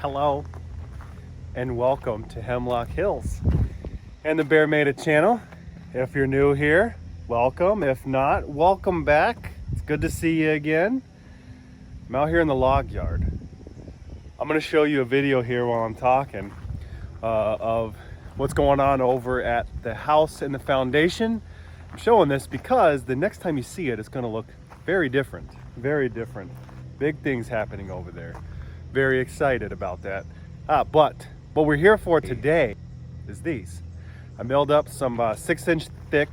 Hello and welcome to Hemlock Hills and the Bear Made It channel. If you're new here, welcome. If not, welcome back. It's good to see you again. I'm out here in the log yard. I'm going to show you a video here while I'm talking of what's going on over at the house and the foundation. I'm showing this because the next time you see it, it's going to look very different. Very different. Big things happening over there. Very excited about that. But what we're here for today is these. I milled up some 6-inch thick,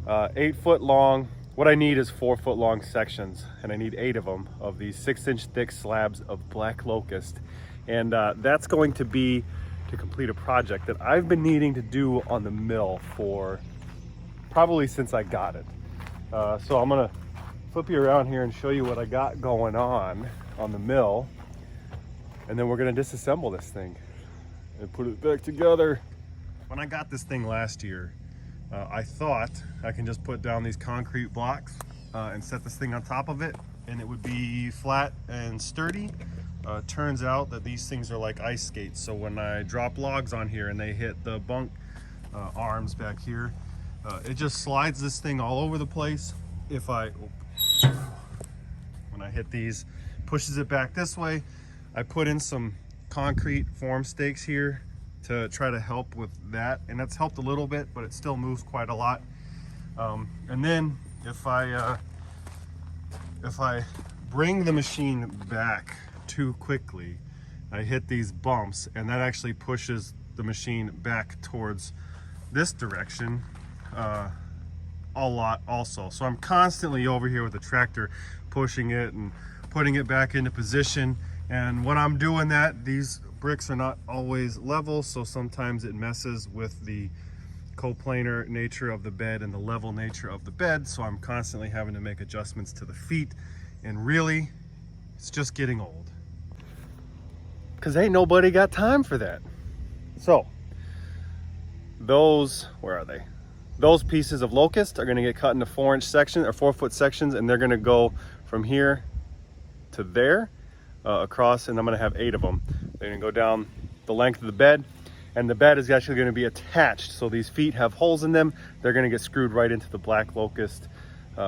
8-foot long. What I need is 4-foot long sections, and I need 8 of them of these 6-inch thick slabs of black locust. And that's going to be to complete a project that I've been needing to do on the mill for probably since I got it. So I'm gonna flip you around here and show you what I got going on the mill. And then we're gonna disassemble this thing and put it back together. When I got this thing last year, I thought I can just put down these concrete blocks and set this thing on top of it and it would be flat and sturdy. Turns out that these things are like ice skates. So when I drop logs on here and they hit the bunk arms back here, it just slides this thing all over the place. When I hit these, pushes it back this way. I put in some concrete form stakes here to try to help with that, and that's helped a little bit, but it still moves quite a lot. And then if I bring the machine back too quickly, I hit these bumps, and that actually pushes the machine back towards this direction a lot also. So I'm constantly over here with the tractor pushing it and putting it back into position. And when I'm doing that, these bricks are not always level, so sometimes it messes with the coplanar nature of the bed and the level nature of the bed. So I'm constantly having to make adjustments to the feet, and really, it's just getting old. Cause ain't nobody got time for that. So those, where are they? Those pieces of locust are gonna get cut into 4-inch sections or 4-foot sections, and they're gonna go from here to there. Across, and I'm going to have 8 of them. They're going to go down the length of the bed, and the bed is actually going to be attached, so these feet have holes in them. They're going to get screwed right into the black locust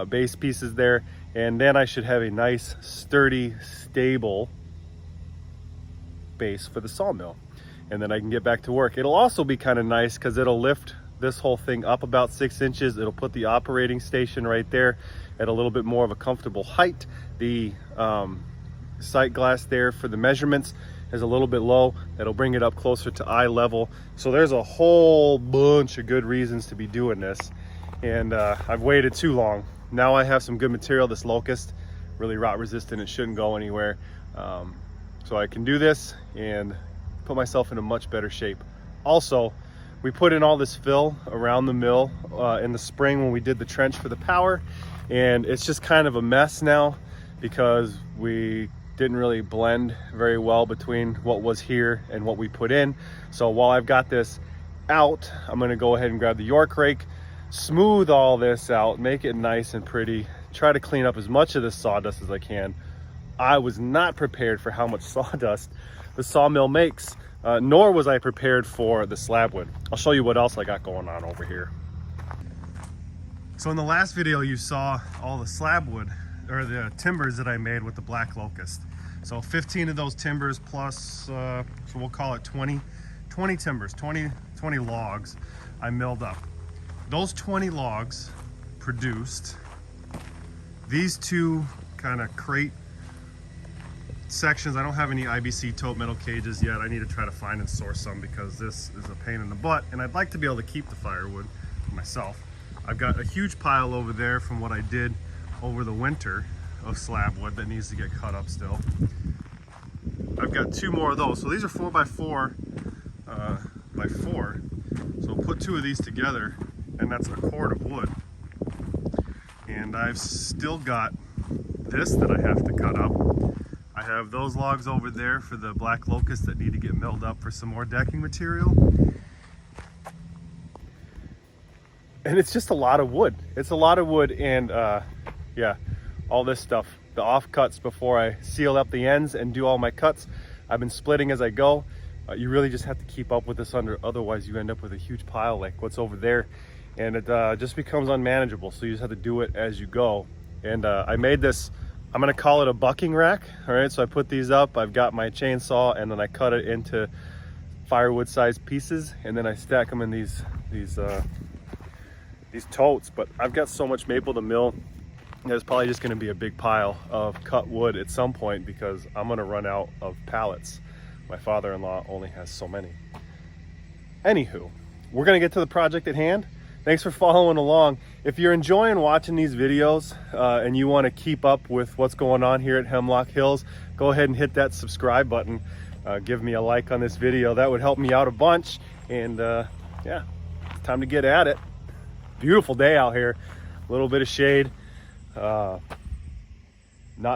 base pieces there, and then I should have a nice sturdy stable base for the sawmill, and then I can get back to work. It'll also be kind of nice because it'll lift this whole thing up about 6 inches. It'll put the operating station right there at a little bit more of a comfortable height. The sight glass there for the measurements is a little bit low. That'll bring it up closer to eye level. So there's a whole bunch of good reasons to be doing this, and I've waited too long. Now I have some good material. This locust, really rot resistant, it shouldn't go anywhere. So I can do this and put myself in a much better shape. Also, we put in all this fill around the mill in the spring when we did the trench for the power, and it's just kind of a mess now because we didn't really blend very well between what was here and what we put in. So while I've got this out, I'm going to go ahead and grab the York rake, smooth all this out, make it nice and pretty, try to clean up as much of this sawdust as I can. I was not prepared for how much sawdust the sawmill makes, nor was I prepared for the slab wood. I'll show you what else I got going on over here. So in the last video you saw all the slab wood, or the timbers that I made with the black locust. So 15 of those timbers plus, so we'll call it 20 timbers, 20 logs I milled up. Those 20 logs produced these 2 kind of crate sections. I don't have any IBC tote metal cages yet. I need to try to find and source some because this is a pain in the butt, and I'd like to be able to keep the firewood for myself. I've got a huge pile over there from what I did over the winter of slab wood that needs to get cut up still. I've got 2 more of those. So these are 4x4 by 4. So we'll put 2 of these together, and that's a cord of wood. And I've still got this that I have to cut up. I have those logs over there for the black locust that need to get milled up for some more decking material. And it's just a lot of wood. It's a lot of wood, and yeah, all this stuff, the offcuts before I seal up the ends and do all my cuts. I've been splitting as I go. You really just have to keep up with this otherwise you end up with a huge pile like what's over there, and it just becomes unmanageable. So you just have to do it as you go. And I made this, I'm gonna call it a bucking rack. All right, so I put these up, I've got my chainsaw, and then I cut it into firewood sized pieces, and then I stack them in these totes. But I've got so much maple to mill, there's probably just gonna be a big pile of cut wood at some point because I'm gonna run out of pallets. My father-in-law only has so many. Anywho, we're gonna get to the project at hand. Thanks for following along. If you're enjoying watching these videos and you wanna keep up with what's going on here at Hemlock Hills, go ahead and hit that subscribe button. Give me a like on this video. That would help me out a bunch. And yeah, it's time to get at it. Beautiful day out here. A little bit of shade. Not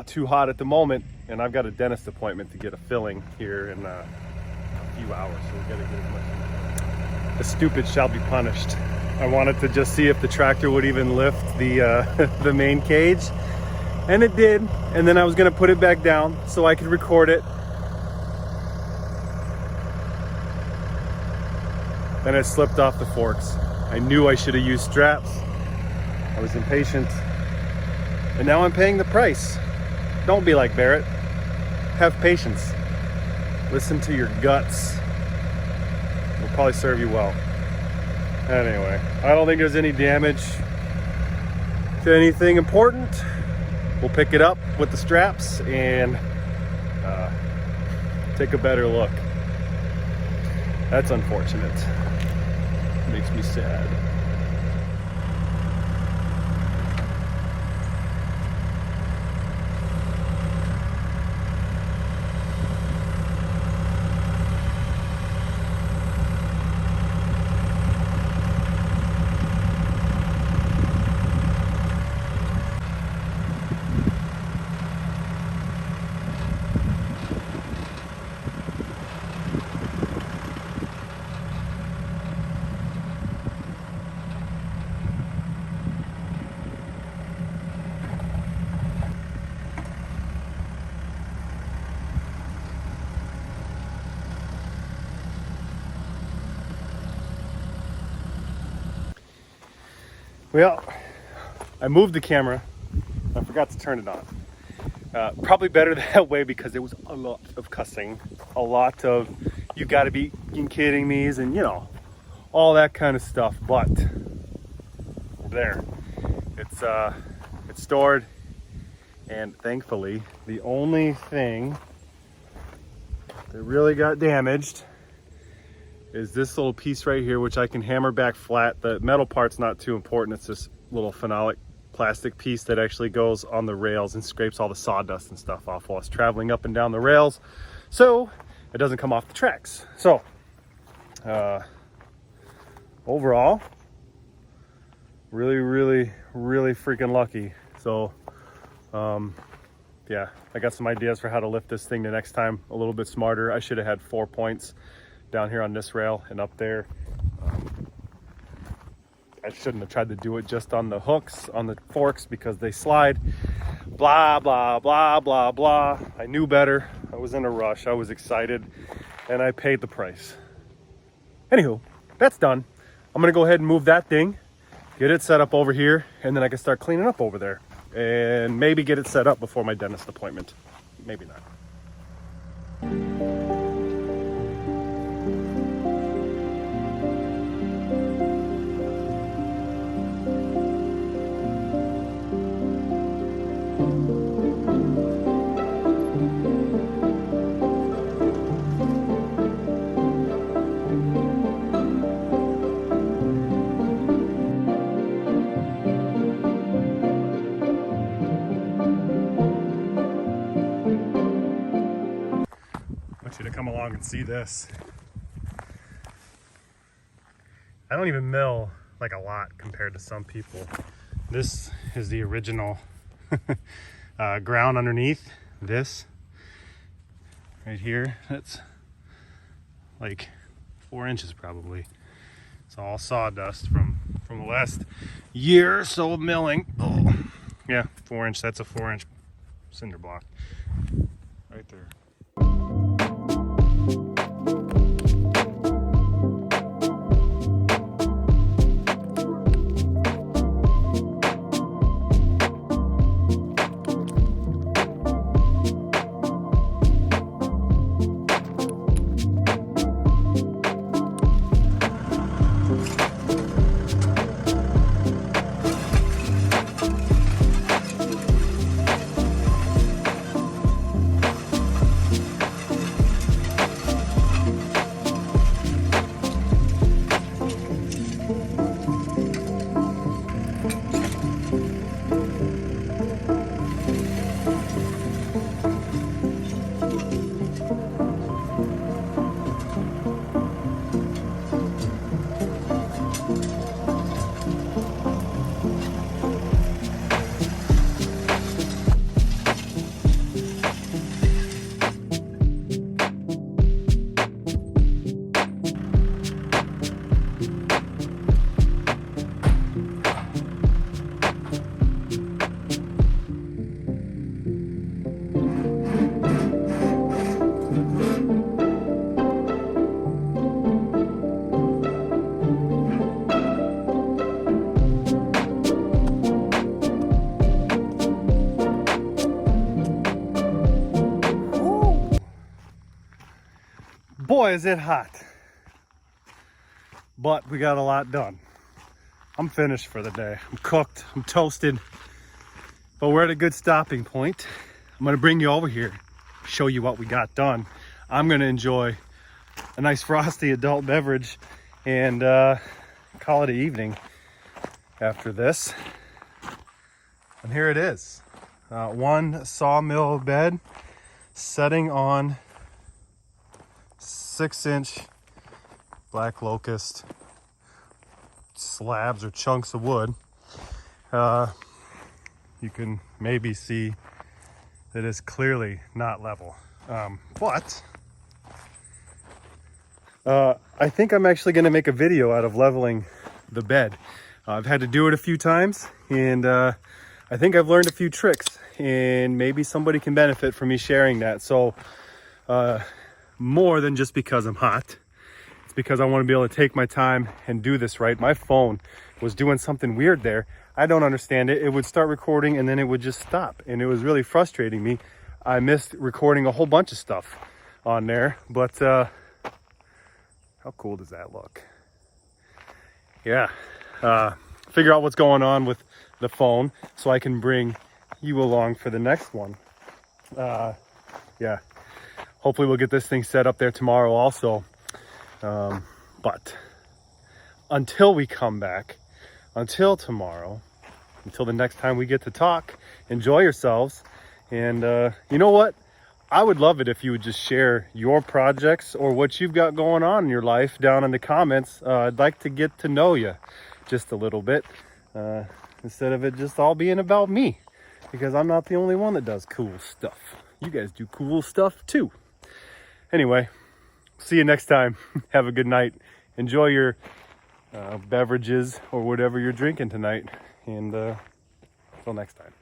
too hot at the moment, and I've got a dentist appointment to get a filling here in a few hours, so we gotta get as much. The stupid shall be punished. I wanted to just see if the tractor would even lift the the main cage, and it did. And then I was gonna put it back down so I could record it. Then it slipped off the forks. I knew I should have used straps. I was impatient, and now I'm paying the price. Don't be like Barret. Have patience. Listen to your guts. It'll probably serve you well. Anyway, I don't think there's any damage to anything important. We'll pick it up with the straps and take a better look. That's unfortunate. Makes me sad. Well, I moved the camera. I forgot to turn it on. Probably better that way because it was a lot of cussing, a lot of you gotta be kidding me, and you know, all that kind of stuff. But there, it's stored, and thankfully the only thing that really got damaged is this little piece right here, which I can hammer back flat. The metal part's not too important. It's this little phenolic plastic piece that actually goes on the rails and scrapes all the sawdust and stuff off while it's traveling up and down the rails, so it doesn't come off the tracks. So overall, really freaking lucky. So yeah, I got some ideas for how to lift this thing the next time a little bit smarter. I should have had 4 points down here on this rail and up there. I shouldn't have tried to do it just on the hooks, on the forks, because they slide. Blah, blah, blah, blah, blah. I knew better. I was in a rush. I was excited, and I paid the price. Anywho, that's done. I'm gonna go ahead and move that thing, get it set up over here, and then I can start cleaning up over there. And maybe get it set up before my dentist appointment. Maybe not. You to come along and see this. I don't even mill like a lot compared to some people. This is the original ground underneath this right here. That's like 4 inches probably. It's all sawdust from the last year or so of milling. Oh yeah, 4 inch. That's a 4 inch cinder block right there. boy, is it hot. But we got a lot done. I'm finished for the day. I'm cooked, I'm toasted. But we're at a good stopping point. I'm gonna bring you over here, show you what we got done. I'm gonna enjoy a nice frosty adult beverage and call it an evening after this. And here it is. One sawmill bed setting on 6-inch black locust slabs or chunks of wood. You can maybe see that it's clearly not level, but I think I'm actually going to make a video out of leveling the bed. I've had to do it a few times, and I think I've learned a few tricks, and maybe somebody can benefit from me sharing that. So more than just because I'm hot, it's because I want to be able to take my time and do this right. My phone was doing something weird there. I don't understand it. It would start recording and then it would just stop, and it was really frustrating me. I missed recording a whole bunch of stuff on there, but how cool does that look? Yeah, figure out what's going on with the phone so I can bring you along for the next one. Yeah, hopefully we'll get this thing set up there tomorrow also. But until we come back, until tomorrow, until the next time we get to talk, enjoy yourselves. And you know what? I would love it if you would just share your projects or what you've got going on in your life down in the comments. I'd like to get to know you just a little bit, instead of it just all being about me, because I'm not the only one that does cool stuff. You guys do cool stuff too. Anyway, see you next time. Have a good night. Enjoy your beverages or whatever you're drinking tonight, and until next time.